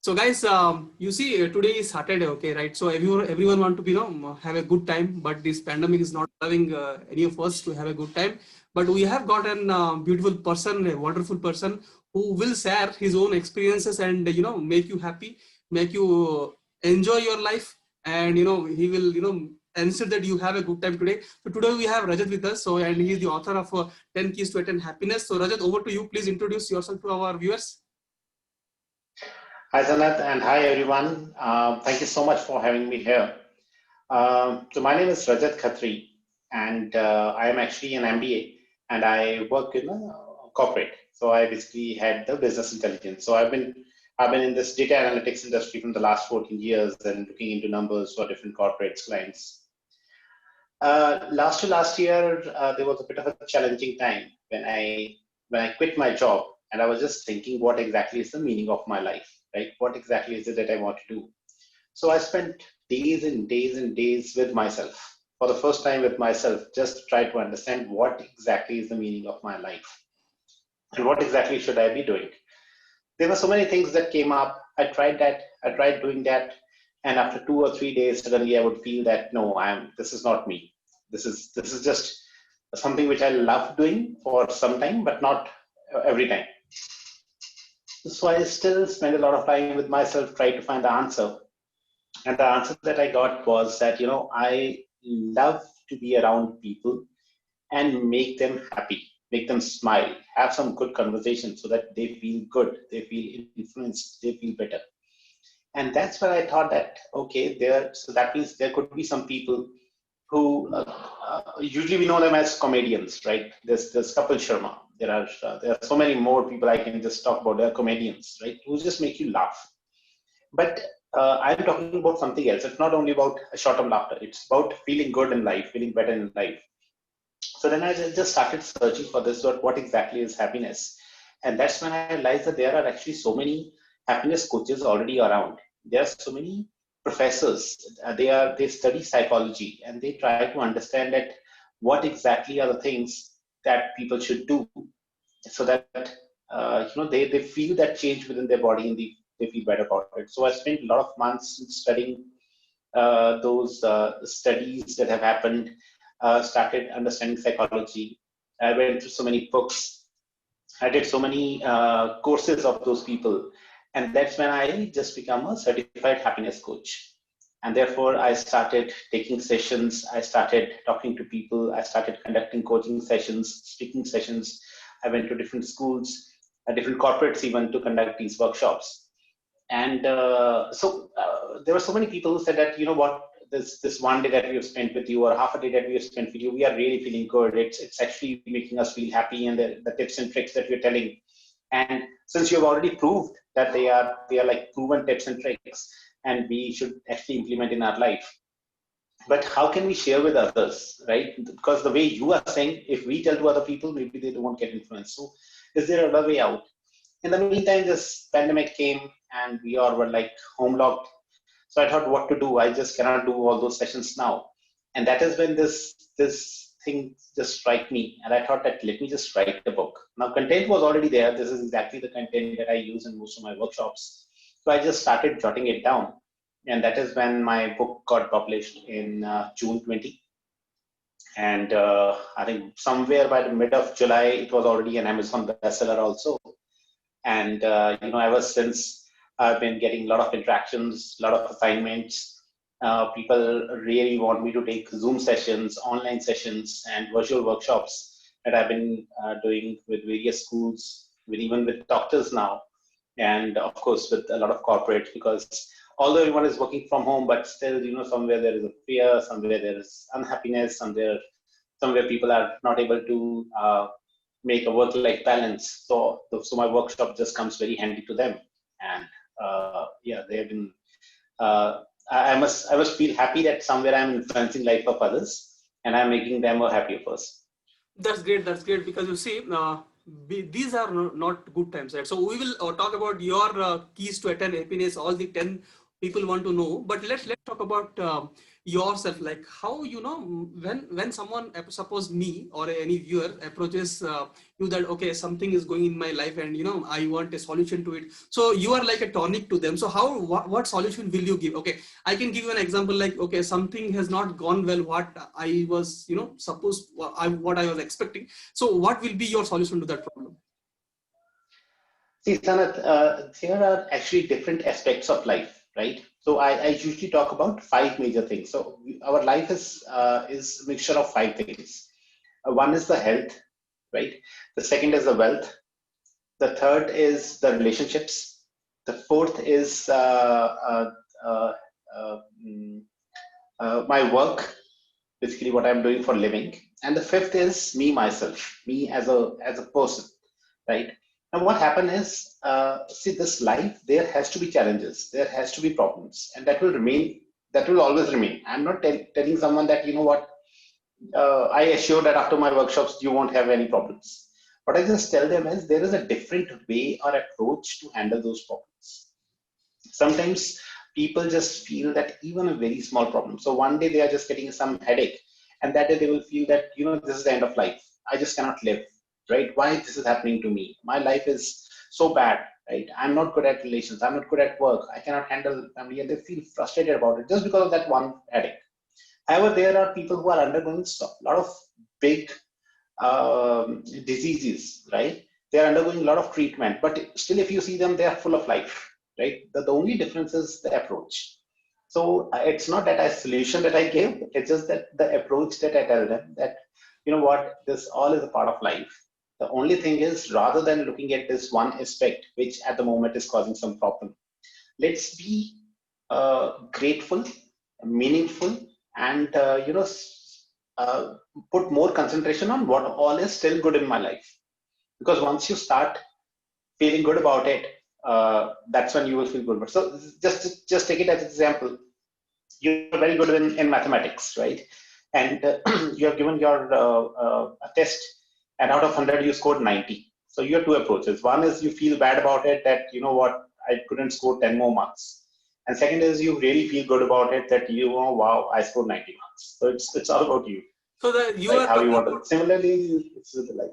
So guys, you see, today is Saturday, okay, right? So everyone want to, have a good time, but this pandemic is not allowing any of us to have a good time. But we have got an beautiful person, a wonderful person who will share his own experiences and make you happy, make you enjoy your life, and he will ensure that you have a good time today. So today we have Rajat with us. So and he is the author of 10 Keys to Attain Happiness. So Rajat, over to you. Please introduce yourself to our viewers. Hi, Sanat, and hi, everyone. Thank you so much for having me here. So my name is Rajat Khatri, and I am actually an MBA, and I work in a corporate. So I basically had the business intelligence. So I've been in this data analytics industry from the last 14 years and looking into numbers for different corporates clients. Last year, there was a bit of a challenging time when I quit my job, and I was just thinking, what exactly is the meaning of my life, right? What exactly is it that I want to do? So I spent days and days and days with myself, for the first time with myself, just to try to understand what exactly is the meaning of my life and what exactly should I be doing. There were so many things that came up. I tried doing that, and after 2 or 3 days, suddenly I would feel that no, this is not me. This is just something which I love doing for some time, but not every time. So I still spend a lot of time with myself, try to find the answer. And the answer that I got was that, I love to be around people and make them happy, make them smile, have some good conversation so that they feel good, they feel influenced, they feel better. And that's where I thought that, okay, so that means there could be some people who usually we know them as comedians, right? There's Kapil Sharma. There are so many more people I can just talk about. They're comedians, right? Who just make you laugh. But I'm talking about something else. It's not only about a short-term laughter. It's about feeling good in life, feeling better in life. So then I just started searching for this. What exactly is happiness? And that's when I realized that there are actually so many happiness coaches already around. There are so many professors. They study psychology and they try to understand that what exactly are the things that people should do so that they feel that change within their body and they feel better about it. So I spent a lot of months studying those studies that have happened, started understanding psychology. I went through so many books. I did so many courses of those people. And that's when I just become a certified happiness coach. And therefore, I started taking sessions. I started talking to people. I started conducting coaching sessions, speaking sessions. I went to different schools, different corporates even to conduct these workshops. And there were so many people who said that, you know what, this one day that we have spent with you or half a day that we have spent with you, we are really feeling good. It's actually making us feel happy, and the tips and tricks that we're telling. And since you have already proved that they are like proven tips and tricks, and we should actually implement in our life. But how can we share with others, right? Because the way you are saying, if we tell to other people, maybe they won't get influenced. So is there another way out? In the meantime, this pandemic came and we all were like home locked. So I thought what to do. I just cannot do all those sessions now. And that is when this thing just struck me. And I thought that let me just write a book. Now content was already there. This is exactly the content that I use in most of my workshops. So I just started jotting it down. And that is when my book got published in June 20. And I think somewhere by the mid of July, it was already an Amazon bestseller also. And ever since, I've been getting a lot of interactions, a lot of assignments. People really want me to take Zoom sessions, online sessions, and virtual workshops that I've been doing with various schools, even with doctors now, and of course with a lot of corporates. Because although everyone is working from home, but still, somewhere there is a fear, somewhere there is unhappiness, somewhere people are not able to make a work-life balance. So my workshop just comes very handy to them. And they have been. I must feel happy that somewhere I'm influencing life of others, and I'm making them a happier person. That's great. That's great, because you see, these are not good times, right? So we will talk about your keys to attain happiness, all the 10 people want to know. But let's talk about yourself. Like how, when someone, suppose me or any viewer approaches you that okay, something is going in my life and I want a solution to it. So you are like a tonic to them. So how, what solution will you give? Okay, I can give you an example. Like okay, something has not gone well. What I was supposed, what I was expecting. So what will be your solution to that problem? See, Sanat, there are actually different aspects of life, right? So I usually talk about five major things. So our life is a mixture of five things. One is the health, right? The second is the wealth. The third is the relationships. The fourth is uh, uh, mm, my work, basically what I'm doing for living. And the fifth is me myself, me as a person, right? Now what happened is, see, this life, there has to be challenges, there has to be problems, and that will remain, that will always remain. I'm not telling someone that, you know what, I assure that after my workshops you won't have any problems. What I just tell them is there is a different way or approach to handle those problems. Sometimes people just feel that even a very small problem, so one day they are just getting some headache, and that day they will feel that, you know, this is the end of life, I just cannot live, right? Why this is happening to me, my life is so bad, right? I'm not good at relations, I'm not good at work, I cannot handle family, and they feel frustrated about it just because of that one headache. However, there are people who are undergoing a lot of big diseases, right? They are undergoing a lot of treatment, but still, if you see them, they are full of life, right? The only difference is the approach. So it's not that I solution that I give; it's just that the approach that I tell them that, you know what, this all is a part of life. The only thing is, rather than looking at this one aspect, which at the moment is causing some problem, let's be grateful, meaningful, and uh, put more concentration on what all is still good in my life. Because once you start feeling good about it, that's when you will feel good. But so just take it as an example. You're very good in mathematics, right? And you have given your a test, and out of 100 you scored 90. So you have two approaches. One is you feel bad about it, that you know what, I couldn't score 10 more marks. And second is you really feel good about it, that you know, wow, I scored 90 marks. So it's all about you, So that you right? are How you talking want to. about. Similarly, it's with the life.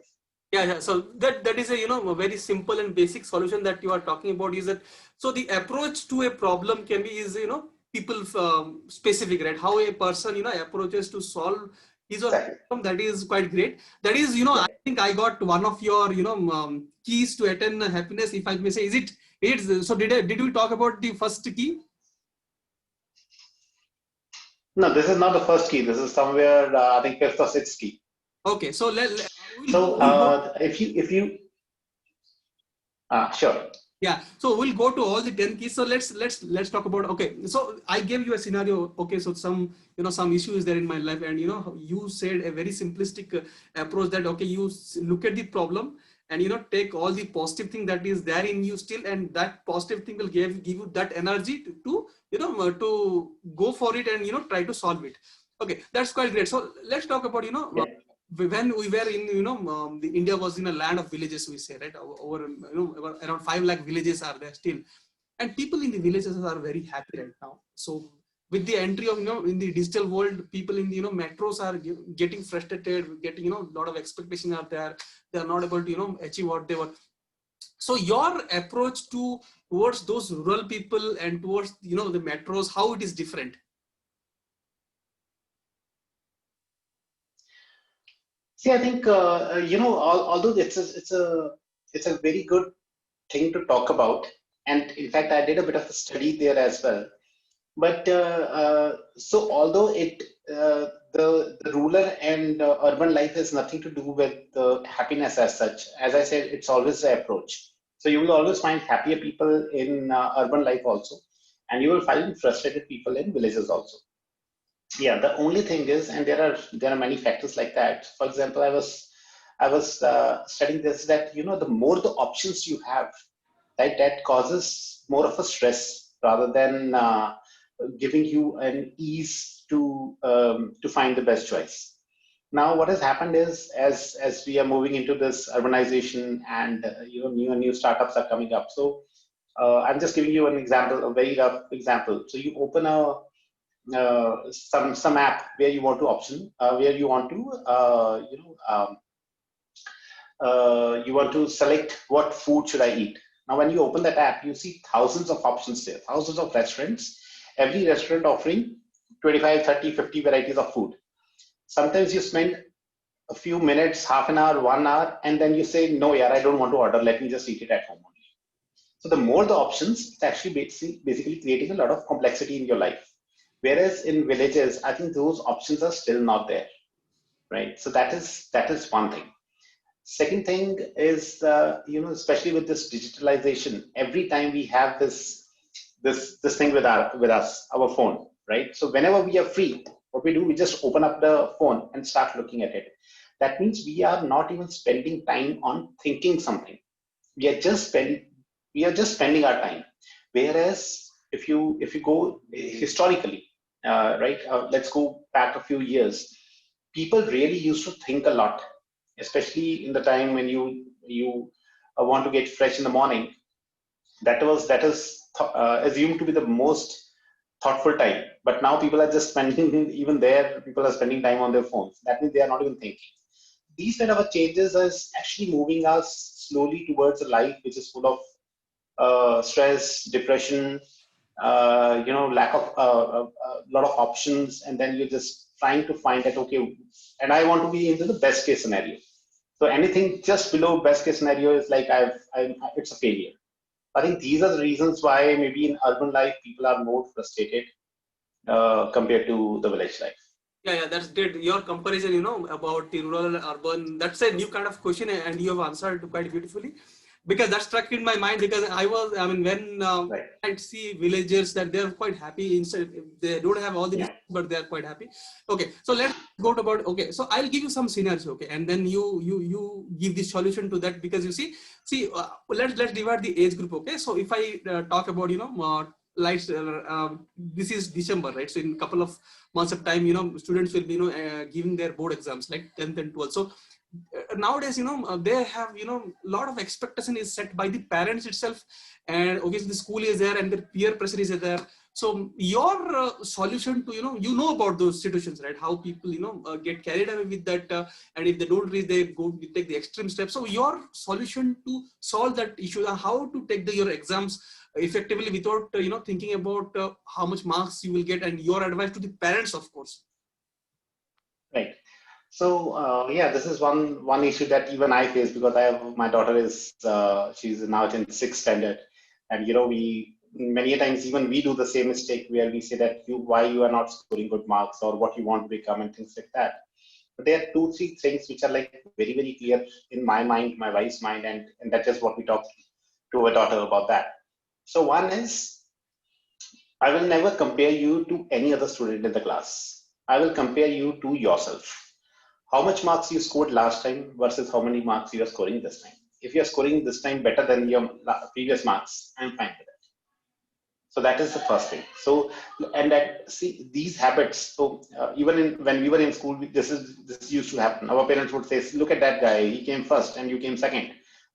Yeah, yeah. So that is a a very simple and basic solution that you are talking about. Is that so? The approach to a problem can be is people specific, right? How a person approaches to solve his or her Exactly. problem. That is quite great. That is Yeah. I think I got one of your keys to attain happiness. If I may say, is it? It's so. Did we talk about the first key? No, this is not the first key. This is somewhere, I think, fifth or sixth key. Okay, so So we'll go. if you sure. Yeah, so we'll go to all the 10 keys. So let's talk about, okay. So I gave you a scenario. Okay, so some some issue is there in my life, and you said a very simplistic approach that okay, you look at the problem and take all the positive thing that is there in you still, and that positive thing will give you that energy to to go for it and try to solve it. Okay, that's quite great. So let's talk about Yeah. when we were in the India was in a land of villages, we say, right? Over around 5 lakh villages are there still, and people in the villages are very happy right now. So with the entry of in the digital world, people in the metros are getting frustrated, getting a lot of expectation are there. They are not able to achieve what they were. So your approach to towards those rural people and towards the metros, how it is different? See, I think although it's a very good thing to talk about, and in fact, I did a bit of a study there as well. But so although the rural and urban life has nothing to do with the happiness as such, as I said, it's always the approach. So you will always find happier people in urban life also, and you will find frustrated people in villages also. Yeah, the only thing is, and there are many factors like that. For example, I was studying this, that you know, the more the options you have, right, that causes more of a stress rather than giving you an ease to find the best choice. Now what has happened is, as we are moving into this urbanization, and new and new startups are coming up, so I'm just giving you an example, a very rough example. So you open a some app where you want to option where you want to you want to select what food should I eat. Now, when you open that app, you see thousands of options there, thousands of restaurants, every restaurant offering 25, 30, 50 varieties of food. Sometimes you spend a few minutes, half an hour, 1 hour, and then you say, no, yeah, I don't want to order. Let me just eat it at home only. So the more the options, it's actually basically creating a lot of complexity in your life. Whereas in villages, I think those options are still not there, right? So that is one thing. Second thing is, especially with this digitalization, every time we have this thing with our phone, right? So whenever we are free, what we do, we just open up the phone and start looking at it. That means we are not even spending time on thinking something. We are just spending our time. Whereas if you go historically, right, let's go back a few years. People really used to think a lot, especially in the time when you want to get fresh in the morning. That is assumed to be the most thoughtful time. But now people are just spending even there. People are spending time on their phones. That means they are not even thinking. These kind of changes is actually moving us slowly towards a life which is full of stress, depression, lack of a lot of options, and then you're just trying to find that, okay, and I want to be into the best case scenario. So anything just below best case scenario is like it's a failure. I think these are the reasons why maybe in urban life people are more frustrated compared to the village life. Yeah, that's great. Your comparison, about the rural and urban, that's a new kind of question, and you have answered quite beautifully. Because that struck in my mind, because when Right. I see villagers that they're quite happy inside, they don't have all the Yeah. resources, but they're quite happy. Okay, so let's go to about, okay, so I'll give you some scenarios, okay, and then you give the solution to that, because you see, let's divide the age group, okay. So if I talk about, lights, this is December, right? So in a couple of months of time, students will be, giving their board exams like 10th and 12th. So nowadays, they have, lot of expectation is set by the parents itself, and obviously the school is there and the peer pressure is there. So your solution to, about those situations, right? How people, get carried away with that, and if they don't reach, they take the extreme steps. So your solution to solve that issue, how to take your exams effectively without, thinking about how much marks you will get, and your advice to the parents, of course. Right. So yeah, this is one issue that even I face, because my daughter is she's now in sixth standard, and we many a times even we do the same mistake where we say that why you are not scoring good marks, or what you want to become, and things like that. But there are two, three things which are like very, very clear in my mind, my wife's mind, and that's just what we talked to our daughter about that. So one is, I will never compare you to any other student in the class. I will compare you to yourself. How much marks you scored last time versus how many marks you are scoring this time. If you are scoring this time better than your previous marks, I'm fine with it. So that is the first thing. So, and that, see, these habits. So even when we were in school, this used to happen. Our parents would say, "Look at that guy. He came first, and you came second,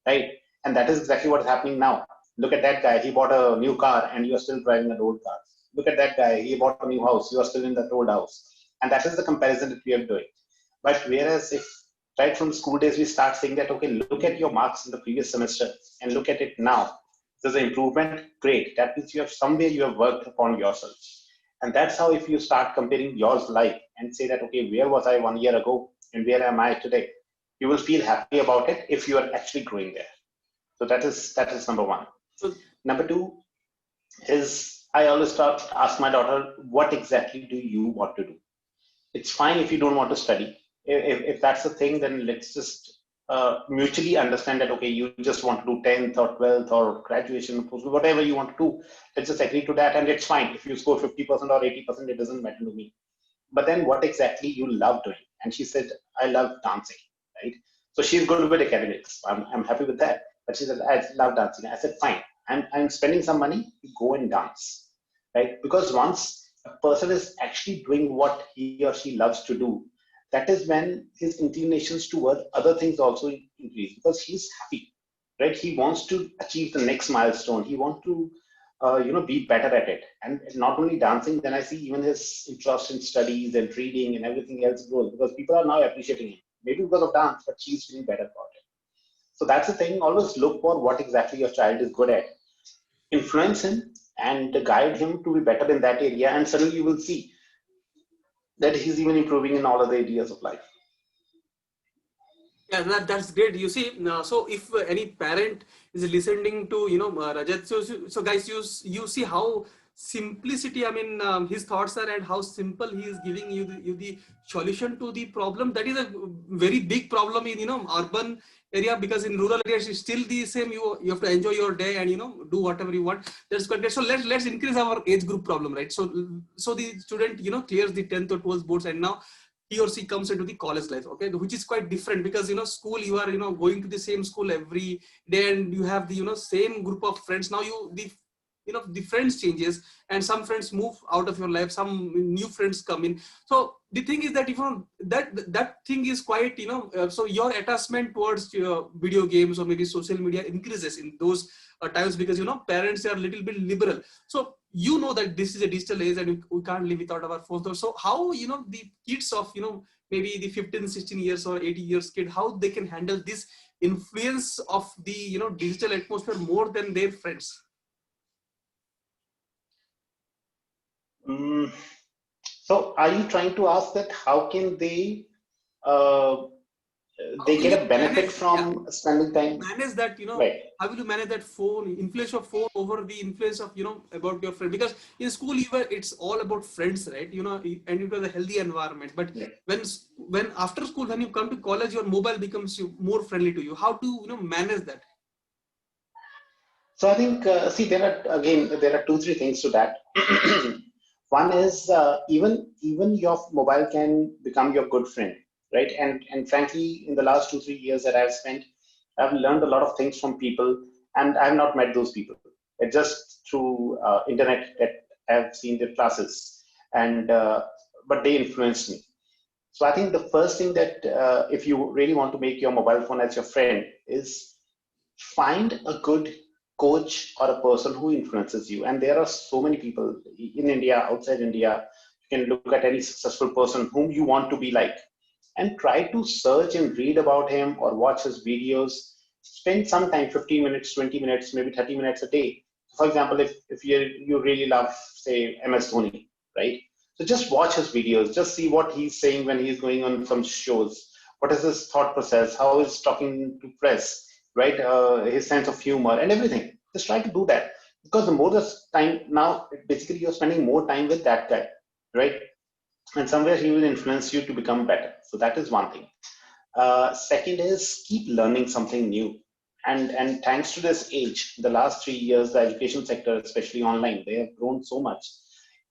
right?" And that is exactly what is happening now. Look at that guy. He bought a new car, and you are still driving an old car. Look at that guy. He bought a new house. You are still in that old house. And that is the comparison that we are doing. But whereas if right from school days we start saying that, okay, look at your marks in the previous semester and look at it now. There's an improvement, great. That means you have somewhere you have worked upon yourself. And that's how, if you start comparing your life and say that, okay, where was I 1 year ago and where am I today? You will feel happy about it if you are actually growing there. So that is number one. So Number two is, I always ask my daughter, what exactly do you want to do? It's fine if you don't want to study. If that's the thing, then let's just mutually understand that, okay, you just want to do 10th or 12th or graduation, whatever you want to do. Let's just agree to that, and it's fine. If you score 50% or 80%, it doesn't matter to me. But then what exactly you love doing? And she said, I love dancing, right? So she's good with academics. I'm happy with that. But she said, I love dancing. I said, fine. I'm spending some money, go and dance, right? Because once a person is actually doing what he or she loves to do, that is when his inclinations toward other things also increase, because he's happy. right? He wants to achieve the next milestone. He wants to, be better at it. And not only dancing, then I see even his interest in studies and reading and everything else grows because people are now appreciating him. Maybe because of dance, but she's feeling better about it. So that's the thing. Always look for what exactly your child is good at. Influence him and guide him to be better in that area. And suddenly you will see that he's even improving in all other areas of life. Yeah, that's great. You see, so if any parent is listening to Rajat, so guys, you see how simplicity. I mean, his thoughts are and how simple he is giving you the solution to the problem. That is a very big problem in urban area, because in rural areas it's still the same. You have to enjoy your day and do whatever you want. That's quite great. So let's increase our age group problem, right? So the student clears the 10th or 12th boards, and now he or she comes into the college life, okay, which is quite different, because school, you are going to the same school every day, and you have the same group of friends. Now the friends changes, and some friends move out of your life, some new friends come in. So the thing is that that thing is quite so your attachment towards video games or maybe social media increases in those times, because parents are a little bit liberal. So that this is a digital age and we can't live without our phones. So how the kids of maybe the 15, 16 years or 80 years kid, how they can handle this influence of the digital atmosphere more than their friends? Mm, so are you trying to ask that how can uh, How they will you get a benefit manage? Yeah, from spending time? manage that, Right. how will you manage that phone influence of phone over the influence of about your friend? Because in school it's all about friends, right? And it was a healthy environment. But Yeah. when after school, when you come to college, your mobile becomes more friendly to you. How to manage that? So I think, see, there are two, three things to that. One is even your mobile can become your good friend, right? And frankly, in the last 2, 3 years that I've spent, I've learned a lot of things from people, and I've not met those people. It's just through internet that I've seen their classes, and but they influenced me. So I think the first thing that if you really want to make your mobile phone as your friend is find a good coach or a person who influences you. And there are so many people in India, outside India. You can look at any successful person whom you want to be like and try to search and read about him or watch his videos. Spend some time, 15 minutes, 20 minutes, maybe 30 minutes a day. For example, if you really love, say, MS Dhoni, right? So just watch his videos, just see what he's saying when he's going on some shows. What is his thought process? How is talking to press, right? His sense of humor and everything. Just try to do that because the more the time now, basically you're spending more time with that guy, right? And somewhere he will influence you to become better. So that is one thing. Second is keep learning something new. And thanks to this age, the last 3 years, the education sector, especially online, they have grown so much.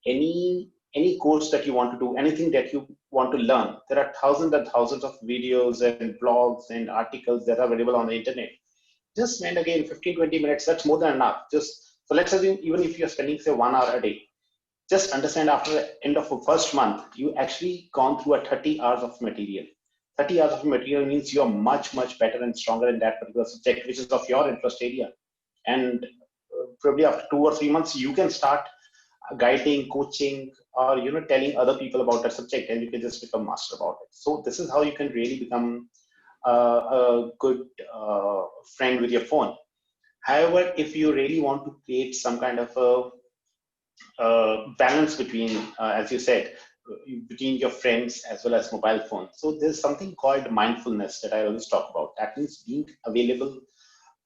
Any course that you want to do, anything that you want to learn, there are thousands and thousands of videos and blogs and articles that are available on the internet. Just spend again 15, 20 minutes. That's more than enough. Just so let's assume even if you're spending say 1 hour a day, just understand after the end of the first month, you actually gone through a 30 hours of material. 30 hours of material means you're much, much better and stronger in that particular subject, which is of your interest area. And probably after 2 or 3 months, you can start guiding, coaching, or telling other people about that subject, and you can just become master about it. So this is how you can really become a good friend with your phone. However, if you really want to create some kind of a balance between, as you said, between your friends as well as mobile phone. So there's something called mindfulness that I always talk about. That means being available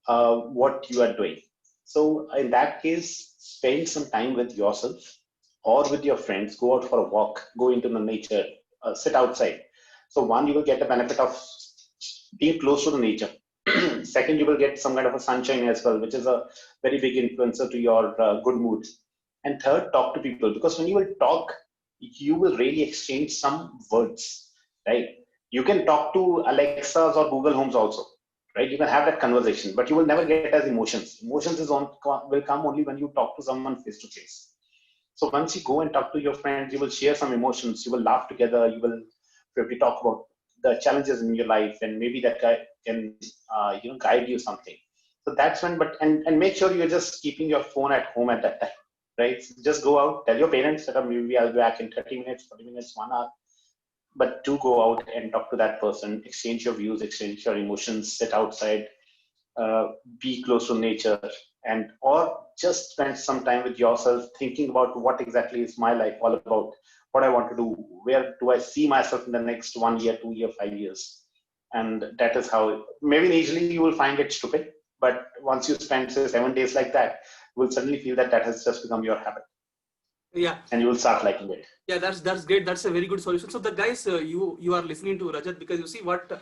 what you are doing. So in that case, spend some time with yourself or with your friends. Go out for a walk, go into the nature, sit outside. So one, you will get the benefit of being close to the nature. Second, you will get some kind of a sunshine as well, which is a very big influencer to your good mood. And third, talk to people because when you will talk, you will really exchange some words, right? You can talk to Alexas or Google Homes also, right? You can have that conversation, but you will never get as emotions. Emotions will come only when you talk to someone face to face. So once you go and talk to your friends, you will share some emotions. You will laugh together. You will probably talk about the challenges in your life, and maybe that guy can guide you something. So that's when, but and make sure you're just keeping your phone at home at that time, right? So just go out, tell your parents that maybe I'll be back in 30 minutes, 40 minutes, 1 hour, but do go out and talk to that person, exchange your views, exchange your emotions, sit outside, uh, be close to nature, and or just spend some time with yourself thinking about what exactly is my life all about, what I want to do, where do I see myself in the next 1 year, 2 year, 5 years. And that is how, maybe initially you will find it stupid, but once you spend say 7 days like that, you will suddenly feel that that has just become your habit, Yeah. and you will start liking it. Yeah, that's great. That's a very good solution. So the guys, you are listening to Rajat because you see what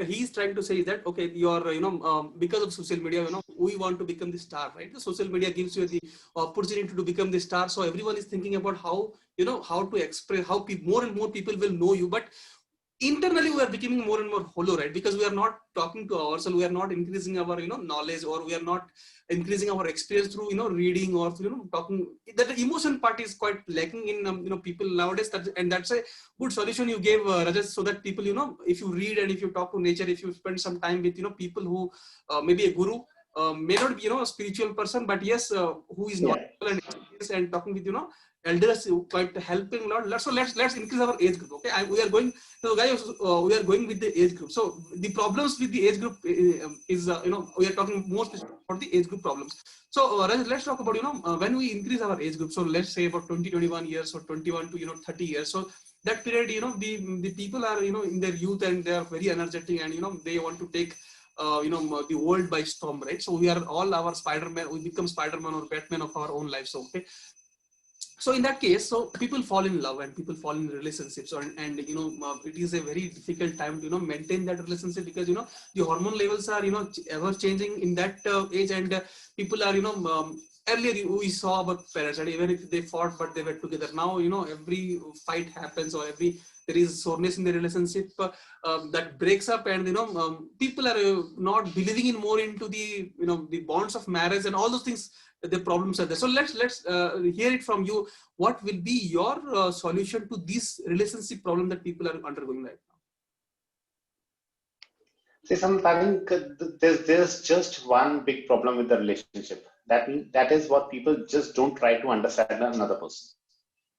he's trying to say is that okay, you are because of social media, we want to become the star, right? The social media gives you the opportunity to become the star. So everyone is thinking about how how to express, how more and more people will know you, but internally we are becoming more and more hollow, right? Because we are not talking to ourselves, we are not increasing our knowledge, or we are not increasing our experience through reading or through talking. That the emotion part is quite lacking in people nowadays. And that's a good solution you gave, Rajat, so that people if you read and if you talk to nature, if you spend some time with people who maybe a guru, may not be a spiritual person, but yes, who is Yeah. knowledgeable and experienced, and talking with elders quite helping a lot. So let's increase our age group. Okay, we are going. So guys, we are going with the age group. So the problems with the age group is we are talking more about the age group problems. So let's talk about when we increase our age group. So let's say about 20, 21 years, or 21 to 30 years. So that period, the people are in their youth, and they are very energetic, and they want to take the world by storm, right? So we are all our Spider-Man. We become Spider-Man or Batman of our own lives. So okay, so in that case, so people fall in love and people fall in relationships, and it is a very difficult time to maintain that relationship, because the hormone levels are ever changing in that age, and people are earlier we saw about parents, and even if they fought but they were together. Now every fight happens, or every there is soreness in the relationship that breaks up, and people are not believing in more into the the bonds of marriage and all those things. The problems are there. So let's hear it from you. What will be your solution to this relationship problem that people are undergoing right now? See, I think there's just one big problem with the relationship. That is what people just don't try to understand another person,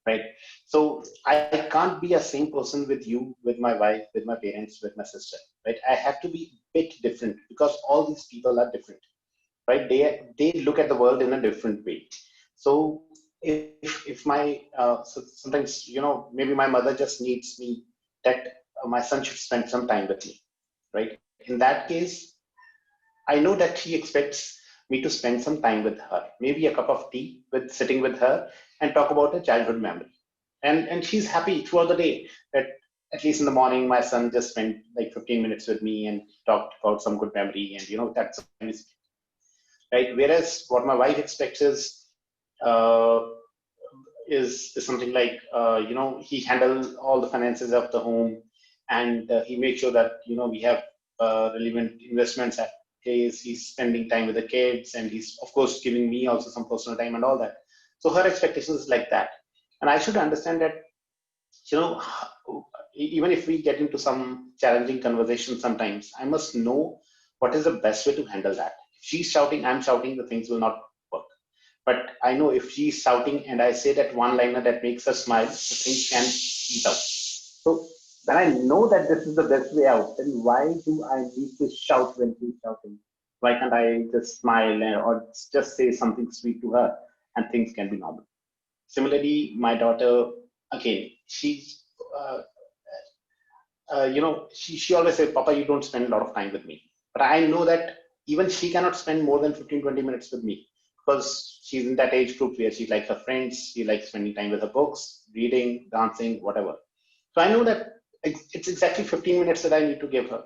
right? So I can't be a same person with you, with my wife, with my parents, with my sister, right? I have to be a bit different because all these people are different, right? They look at the world in a different way. So if my so sometimes maybe my mother just needs me that my son should spend some time with me, right? In that case, I know that she expects me to spend some time with her, maybe a cup of tea with sitting with her and talk about a childhood memory. And she's happy throughout the day that at least in the morning my son just spent like 15 minutes with me and talked about some good memory, and that's right. Whereas what my wife expects uh, is something like he handles all the finances of the home, and he makes sure that we have relevant investments at place. He's spending time with the kids, and he's of course giving me also some personal time and all that. So her expectations is like that, and I should understand that you know even if we get into some challenging conversation sometimes, I must know what is the best way to handle that. If she's shouting, I'm shouting, the things will not work. But I know if she's shouting and I say that one liner that makes her smile, the things can eat out. So when I know that this is the best way out, then why do I need to shout when she's shouting? Why can't I just smile or just say something sweet to her and things can be normal? Similarly, my daughter, again, she's, uh, she always says, Papa, you don't spend a lot of time with me. But I know that even she cannot spend more than 15, 20 minutes with me because she's in that age group where she likes her friends, she likes spending time with her books, reading, dancing, whatever. So I know that it's exactly 15 minutes that I need to give her.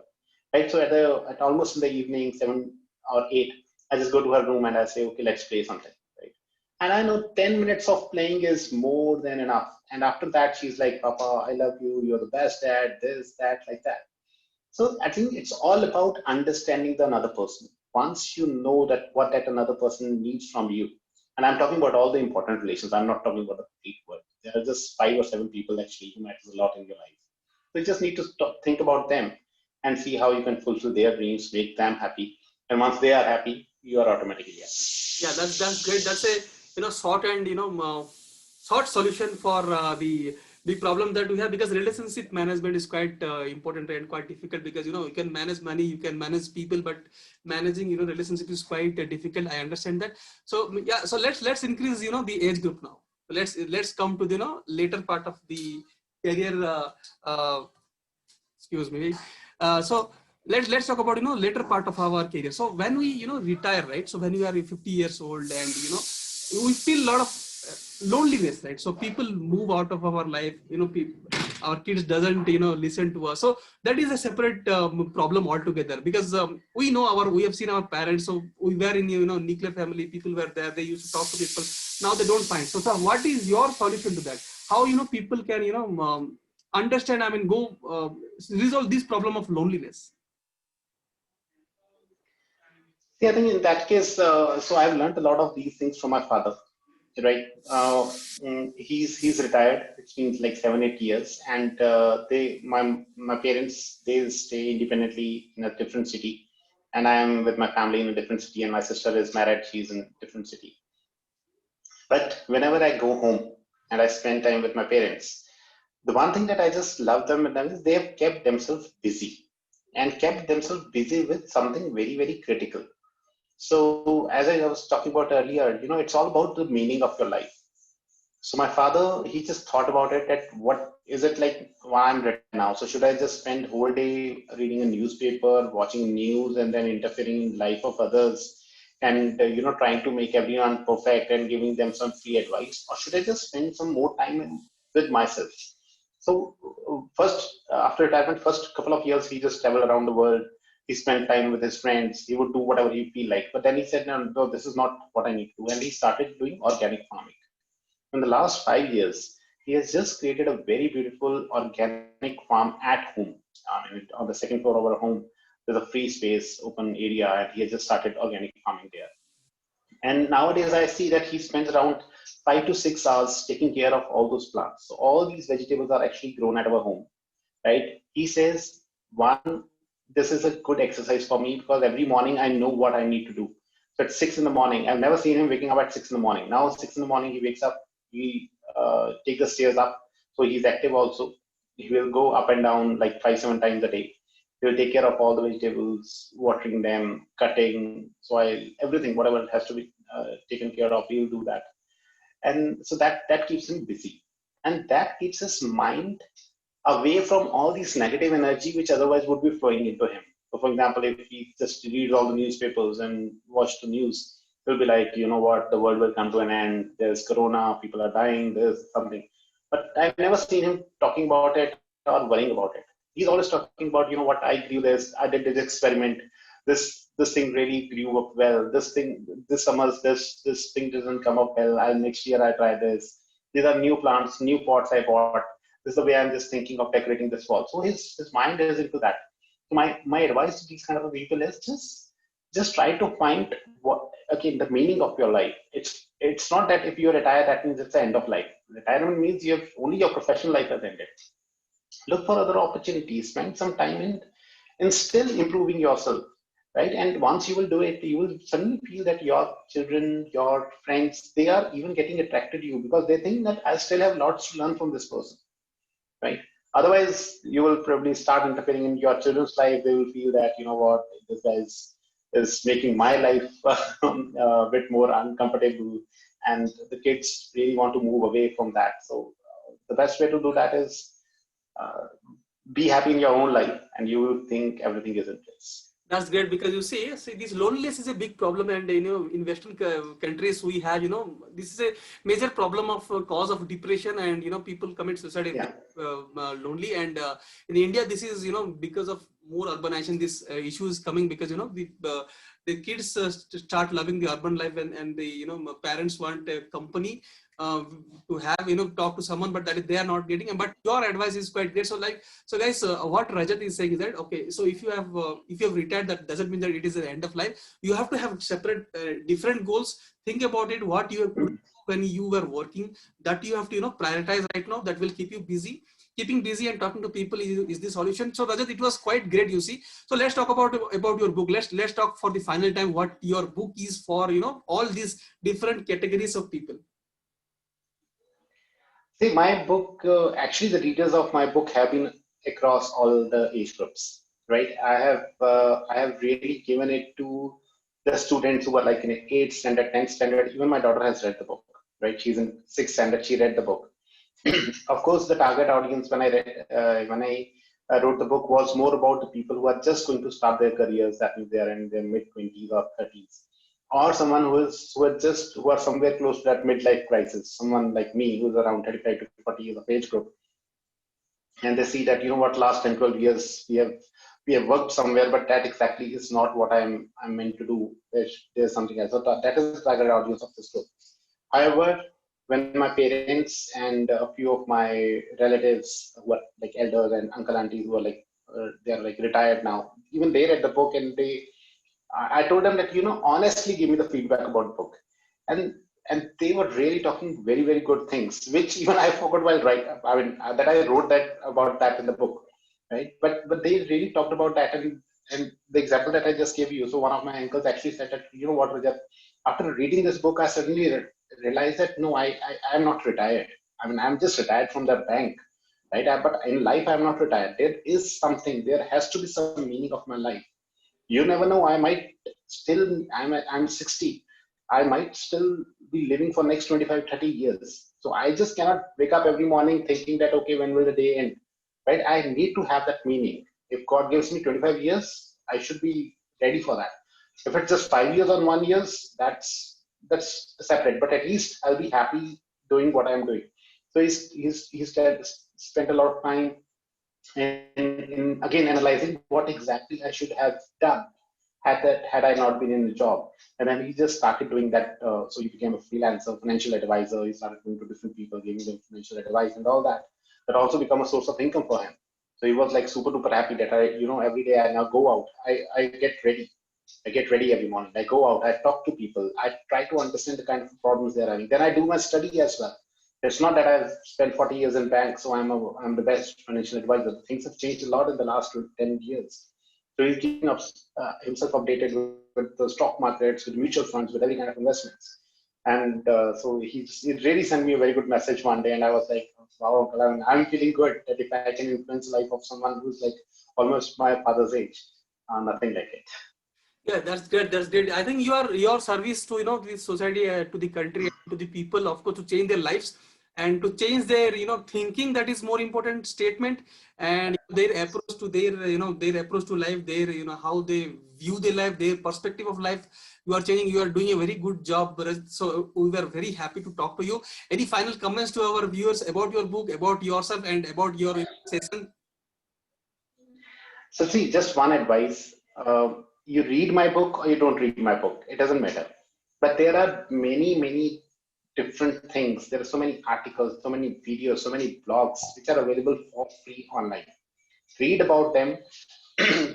Right. So at almost in the evening, 7 or 8, I just go to her room and I say, okay, let's play something. Right. And I know 10 minutes of playing is more than enough. And after that, she's like, Papa, I love you. You're the best dad, this, that, like that. So I think it's all about understanding the another person. Once you know that what that another person needs from you, and I'm talking about all the important relations, I'm not talking about the complete world. There are just 5 or 7 people actually who matters a lot in your life. So you just need to think about them and see how you can fulfill their dreams, make them happy, And once they are happy, you are automatically happy. Yeah, that's great. That's a short and short solution for the problem that we have, because relationship management is quite important and quite difficult, because you can manage money, you can manage people, but managing relationship is quite difficult. I understand that. So yeah, so let's increase the age group now. Let's come to the later part of the career. Excuse me. So let's talk about later part of our career. So when we retire, right? So when we are 50 years old, and we feel a lot of loneliness, right? So people move out of our life. Our kids doesn't listen to us. So that is a separate problem altogether, because we have seen our parents. So we were in nuclear family. People were there. They used to talk to people. Now they don't find. So sir, what is your solution to that? How people can understand, I mean, go resolve this problem of loneliness? See, I think in that case, so I've learned a lot of these things from my father, right? He's retired. It means like 7 8 years, and my parents, they stay independently in a different city, and I am with my family in a different city, and my sister is married. She's in a different city. But whenever I go home and I spend time with my parents, the one thing that I just love them with them is they have kept themselves busy, and kept themselves busy with something very, very critical. So as I was talking about earlier, it's all about the meaning of your life. So my father, he just thought about it, that what is it like why I'm retired now? So should I just spend whole day reading a newspaper, watching news, and then interfering in life of others, and trying to make everyone perfect and giving them some free advice, or should I just spend some more time with myself? So first, after retirement, first couple of years, he just traveled around the world. He spent time with his friends. He would do whatever he feel like. But then he said, no, no, this is not what I need to do. And he started doing organic farming. In the last 5 years, he has just created a very beautiful organic farm at home. I mean, on the second floor of our home, there's a free space, open area, and he has just started organic farming there. And nowadays, I see that he spends around 5 to 6 hours taking care of all those plants. So all these vegetables are actually grown at our home, right? He says, one, this is a good exercise for me because every morning I know what I need to do. So at 6 in the morning, I've never seen him waking up at 6 in the morning. Now 6 in the morning, he wakes up, he take the stairs up. So he's active also. He will go up and down like 5 7 times a day. He will take care of all the vegetables, watering them, cutting soil, everything, whatever has to be taken care of. He will do that, and so that keeps him busy, and that keeps his mind away from all this negative energy which otherwise would be flowing into him. So, for example, if he just reads all the newspapers and watch the news, he'll be like, you know what, the world will come to an end. There's corona, people are dying, there's something. But I've never seen him talking about it or worrying about it. He's always talking about, what I grew this, I did this experiment, this thing really grew up well. This thing, this summer's this thing doesn't come up well. Next year I try this. These are new plants, new pots I bought. This is the way I'm just thinking of decorating this wall. So his mind is into that. So my advice to these kind of people is just try to find what, again, the meaning of your life. It's not that if you retire that means it's the end of life. Retirement means you have only your professional life has ended. Look for other opportunities. Spend some time in still improving yourself, right? And once you will do it, you will suddenly feel that your children, your friends, they are even getting attracted to you because they think that I still have lots to learn from this person, right? Otherwise, you will probably start interfering in your children's life. They will feel that, what, this guy is making my life a bit more uncomfortable, and the kids really want to move away from that. So the best way to do that is uh, be happy in your own life, and you will think everything is in place. That's great, because see, this loneliness is a big problem, and in Western countries we have, this is a major problem of cause of depression, and people commit suicide if Yeah. they lonely. And in India, this is because of more urbanization, this issue is coming, because the kids start loving the urban life, and the parents want a company uh, to have talk to someone, but that they are not getting. But your advice is quite great. So guys, what Rajat is saying is that, okay, so if you have retired, that doesn't mean that it is the end of life. You have to have separate different goals. Think about it, what you have could do when you were working, that you have to prioritize right now, that will keep you busy. keeping busy and talking to people is the solution. So Rajat, it was quite great, you see. So let's talk about your book. Let's talk for the final time what your book is for, all these different categories of people. See, my book, actually, the readers of my book have been across all the age groups, right? I have really given it to the students who are like in 8th standard, 10th standard. Even my daughter has read the book, right? She's in 6th standard. She read the book. Of course, the target audience when I wrote the book was more about the people who are just going to start their careers. That means they are in their mid 20s or 30s, or someone who are somewhere close to that midlife crisis. Someone like me who's around 35 to 40 years of age group, and they see that what, last 10, 12 years we have worked somewhere, but that exactly is not what I'm meant to do. There's something else. So that is the target audience of this book. However, when my parents and a few of my relatives who are like elders and uncle aunties who are like they're like retired now, even they read the book, and I told them that honestly give me the feedback about the book, and they were really talking very very good things, which even I forgot while writing. I mean that I wrote that about that in the book, right? But they really talked about that, and the example that I just gave you. So one of my uncles actually said that what, Rajat, after reading this book, I suddenly realized that no, I am not retired. I mean I'm just retired from the bank, right? But in life I'm not retired. There is something. There has to be some meaning of my life. You never know. I might still, I'm 60. I might still be living for next 25, 30 years. So I just cannot wake up every morning thinking that, okay, when will the day end? Right? I need to have that meaning. If God gives me 25 years, I should be ready for that. If it's just 5 years or 1 years, that's separate. But at least I'll be happy doing what I'm doing. So he's spent a lot of time in again analyzing what exactly I should have done had I not been in the job. And then he just started doing that. So he became a freelancer, financial advisor. He started going to different people, giving them financial advice and all that. That also become a source of income for him. So he was like super duper happy that every day I now go out. I get ready. I get ready every morning. I go out. I talk to people. I try to understand the kind of problems they're having. Then I do my study as well. It's not that I've spent 40 years in bank, so I'm the best financial advisor. Things have changed a lot in the last 10 years. So he's keeping himself updated with the stock markets, with mutual funds, with every kind of investments. And so he really sent me a very good message one day, and I was like, wow, Uncle, I'm feeling good that if I can influence the life of someone who's like almost my father's age, nothing like it. Yeah, that's great. That's great. I think your service to the society, to the country, to the people, of course, to change their lives and to change their thinking. That is more important statement, and their approach to their approach to life, their how they view their life, their perspective of life. You are changing. You are doing a very good job, Rajat. So we were very happy to talk to you. Any final comments to our viewers about your book, about yourself, and about your session? So see, just one advice: you read my book or you don't read my book. It doesn't matter. But there are many different things. There are so many articles, so many videos, so many blogs which are available for free online. Read about them.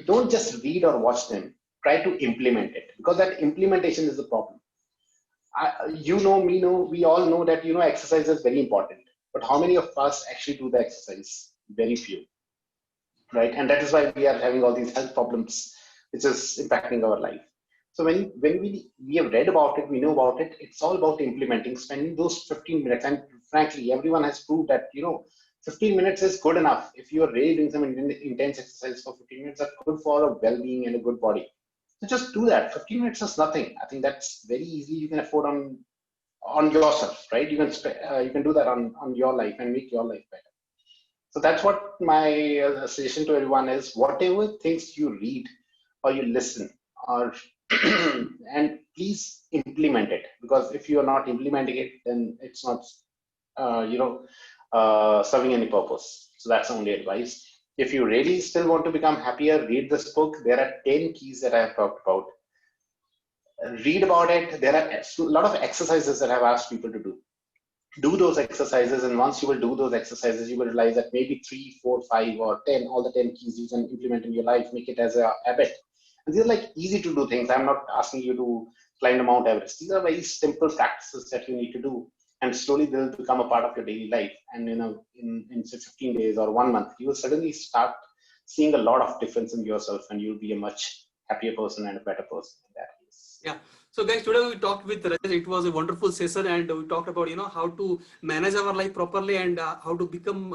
Don't just read or watch them. Try to implement it, because that implementation is the problem. Me know, we all know that exercise is very important. But how many of us actually do the exercise? Very few, right? And that is why we are having all these health problems, which is impacting our life. So when we have read about it, we know about it. It's all about implementing, spending those 15 minutes. And frankly, everyone has proved that 15 minutes is good enough. If you are really doing some intense exercise for 15 minutes, that's good for a well-being and a good body. So just do that. 15 minutes is nothing. I think that's very easy. You can afford on yourself, right? You can do that on your life and make your life better. So that's what my suggestion to everyone is: whatever things you read or you listen, or and please implement it, because if you are not implementing it, then it's not serving any purpose. So that's the only advice. If you really still want to become happier, read this book. There are 10 keys that I have talked about. Read about it. There are a lot of exercises that I've asked people to do those exercises, and once you will do those exercises, you will realize that maybe 3, 4, 5, or 10, all the 10 keys you can implement in your life. Make it as a habit. And these are like easy to do things. I'm not asking you to climb the Mount Everest. These are very simple practices that you need to do. and slowly they'll become a part of your daily life. And in say 15 days or 1 month, you will suddenly start seeing a lot of difference in yourself, and you'll be a much happier person and a better person in that case. Yeah. So guys, today we talked with Rajat. It was a wonderful session, and we talked about how to manage our life properly, and how to become.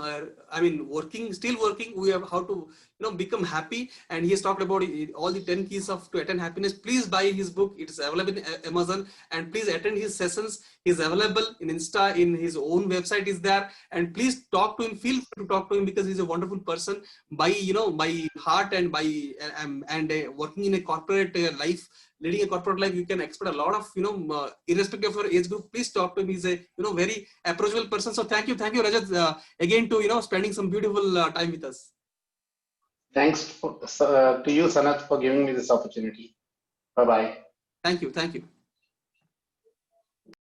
I mean, still working. We have how to become happy. And he has talked about all the 10 keys of to attain happiness. Please buy his book. It is available in Amazon, and please attend his sessions. He is available in Insta. In his own website is there, and please talk to him. Feel free to talk to him because he's a wonderful person by heart and by working in a corporate life, leading a corporate life. You can expect a lot of irrespective of your age group. Please talk to him. He's a very approachable person. So thank you Rajat, again to spending some beautiful time with us. Thanks to you, Sanat, for giving me this opportunity. Bye bye. Thank you.